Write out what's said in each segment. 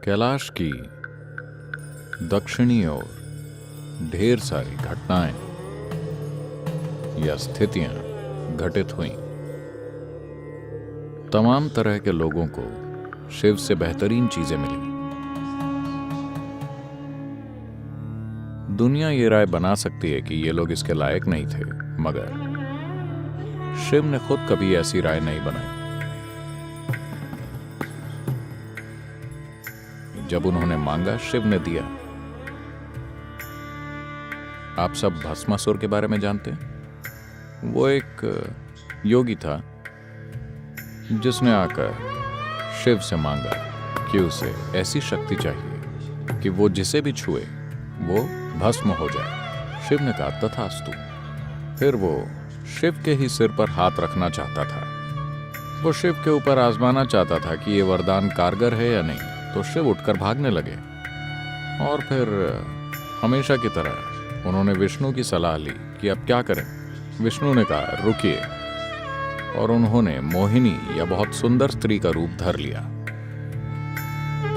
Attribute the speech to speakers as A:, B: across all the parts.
A: कैलाश की दक्षिणी ओर ढेर सारी घटनाएं या स्थितियां घटित हुईं। तमाम तरह के लोगों को शिव से बेहतरीन चीजें मिली। दुनिया ये राय बना सकती है कि ये लोग इसके लायक नहीं थे, मगर शिव ने खुद कभी ऐसी राय नहीं बनाई। जब उन्होंने मांगा, शिव ने दिया। आप सब भस्मासुर के बारे में जानते हैं? वो एक योगी था जिसने आकर शिव से मांगा कि उसे ऐसी शक्ति चाहिए कि वो जिसे भी छुए वो भस्म हो जाए। शिव ने कहा तथास्तु। फिर वो शिव के ही सिर पर हाथ रखना चाहता था। वो शिव के ऊपर आजमाना चाहता था कि ये वरदान कारगर है या नहीं। तो शिव उठकर भागने लगे और फिर हमेशा की तरह उन्होंने विष्णु की सलाह ली कि अब क्या करें। विष्णु ने कहा रुकिए, और उन्होंने मोहिनी या बहुत सुंदर स्त्री का रूप धर लिया।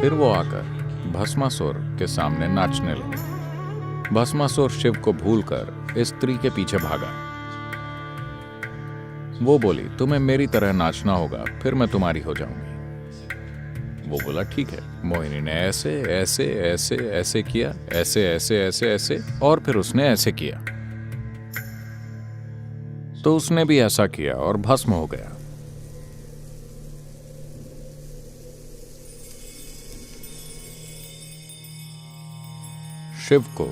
A: फिर वो आकर भस्मासुर के सामने नाचने लगे। भस्मासुर शिव को भूलकर इस स्त्री के पीछे भागा। वो बोली तुम्हें मेरी तरह नाचना होगा, फिर मैं तुम्हारी हो जाऊंगी। वो बोला ठीक है। मोहिनी ने ऐसे ऐसे ऐसे ऐसे किया, ऐसे ऐसे ऐसे ऐसे, और फिर उसने ऐसे किया। तो उसने भी ऐसा किया और भस्म हो गया। शिव को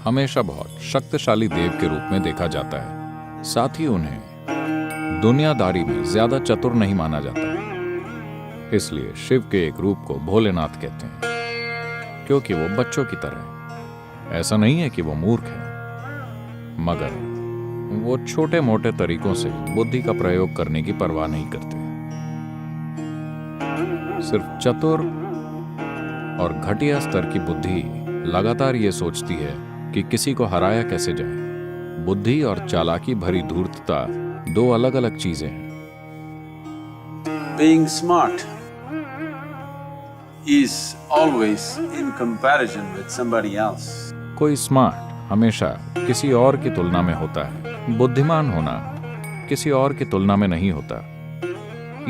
A: हमेशा बहुत शक्तिशाली देव के रूप में देखा जाता है। साथ ही उन्हें दुनियादारी में ज्यादा चतुर नहीं माना जाता है। इसलिए शिव के एक रूप को भोलेनाथ कहते हैं, क्योंकि वो बच्चों की तरह है। ऐसा नहीं है कि वो मूर्ख है, मगर वो छोटे मोटे तरीकों से बुद्धि का प्रयोग करने की परवाह नहीं करते। सिर्फ चतुर और घटिया स्तर की बुद्धि लगातार ये सोचती है कि किसी को हराया कैसे जाए। बुद्धि और चालाकी भरी धूर्तता दो अलग अलग चीजें हैं।
B: Being smart is always in comparison with somebody else.
A: कोई स्मार्ट हमेशा किसी और की तुलना में होता है। बुद्धिमान होना किसी और की तुलना में नहीं होता।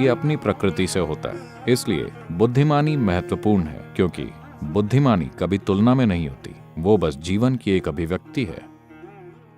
A: ये अपनी प्रकृति से होता है। इसलिए बुद्धिमानी महत्वपूर्ण है, क्योंकि बुद्धिमानी कभी तुलना में नहीं होती। वो बस जीवन की एक अभिव्यक्ति है।